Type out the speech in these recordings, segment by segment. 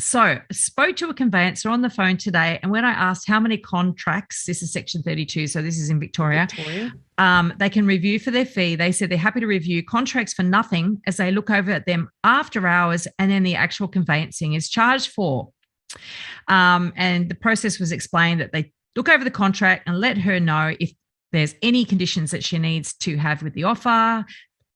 So I spoke to a conveyancer on the phone today, and when I asked how many contracts, this is Section 32, so this is in Victoria. They can review for their fee. They said they're happy to review contracts for nothing as they look over at them after hours, and then the actual conveyancing is charged for. And the process was explained that they look over the contract and let her know if there's any conditions that she needs to have with the offer.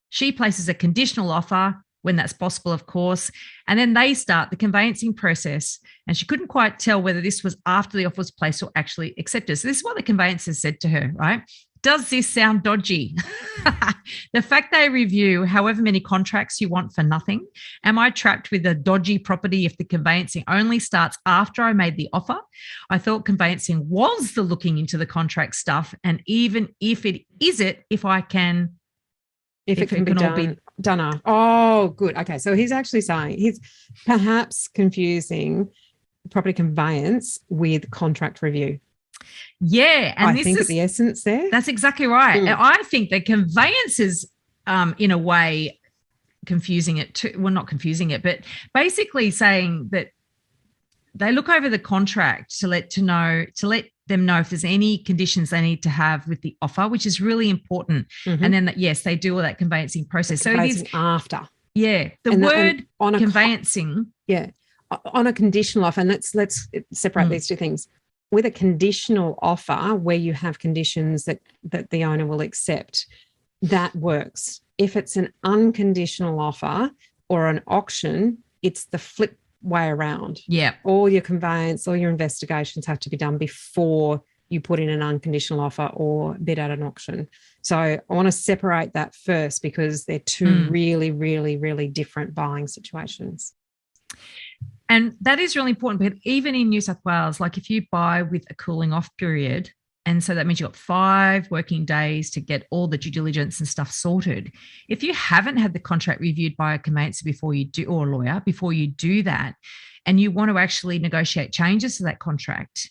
She places a conditional offer when that's possible, of course. And then they start the conveyancing process. And she couldn't quite tell whether this was after the offer was placed or actually accepted. So this is what the conveyancer said to her, right? Does this sound dodgy? The fact they review however many contracts you want for nothing. Am I trapped with a dodgy property if the conveyancing only starts after I made the offer? I thought conveyancing was the looking into the contract stuff. And even if it isn't, if it can be done after. Oh, good. Okay. So he's actually saying he's perhaps confusing property conveyance with contract review. Yeah. And I think the essence there. That's exactly right. And I think the conveyance is in a way confusing it too. Well, not confusing it, but basically saying that they look over the contract to let them know if there's any conditions they need to have with the offer, which is really important. And then yes, they do all that conveyancing process. So it is after. Yeah. On conveyancing. On a conditional offer, and let's separate these two things. With a conditional offer where you have conditions that the owner will accept, that works. If it's an unconditional offer or an auction, it's the flip way around. Yeah. All your conveyance, all your investigations have to be done before you put in an unconditional offer or bid at an auction. So I want to separate that first because they're two really, really, really different buying situations. And that is really important. But even in New South Wales, like if you buy with a cooling off period, and so that means you've got 5 working days to get all the due diligence and stuff sorted. If you haven't had the contract reviewed by a conveyancer before you do, or a lawyer, before you do that, and you want to actually negotiate changes to that contract,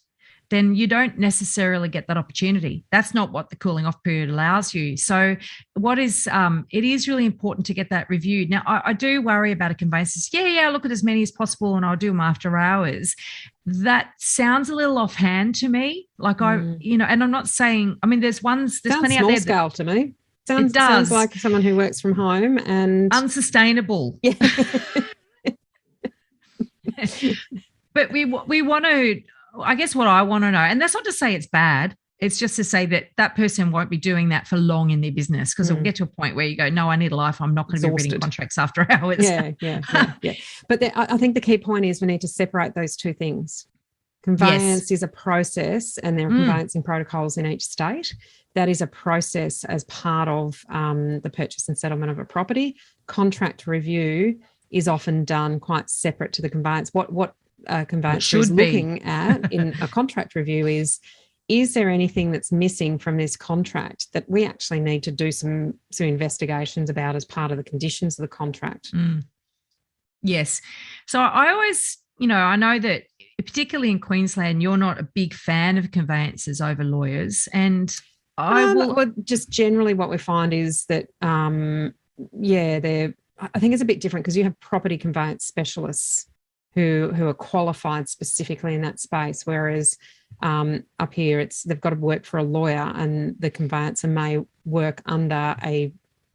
then you don't necessarily get that opportunity. That's not what the cooling off period allows you. So it is really important to get that reviewed. Now, I do worry about a conveyancer. I'll look at as many as possible and I'll do them after hours. That sounds a little offhand to me. Like and I'm not saying, there's plenty out there. Scale to me. Sounds like someone who works from home and unsustainable. Yeah. But we want to, I guess what I want to know, and that's not to say it's bad, it's just to say that person won't be doing that for long in their business, because it'll get to a point where you go, no, I need a life. I'm not going to be reading contracts after hours. Yeah. But I think the key point is we need to separate those two things. Conveyance is a process, and there are conveyancing protocols in each state. That is a process as part of the purchase and settlement of a property. Contract review is often done quite separate to the conveyance. What a conveyancer is looking at in a contract review is there anything that's missing from this contract that we actually need to do some investigations about as part of the conditions of the contract? Yes. So I always, I know that particularly in Queensland, you're not a big fan of conveyancers over lawyers. And just generally what we find is that, I think it's a bit different because you have property conveyance specialists who are qualified specifically in that space, whereas up here they've got to work for a lawyer, and the conveyancer may work under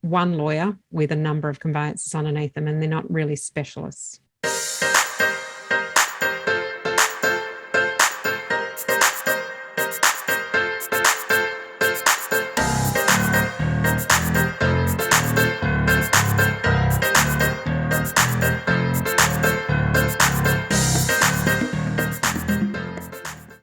one lawyer with a number of conveyancers underneath them, and they're not really specialists.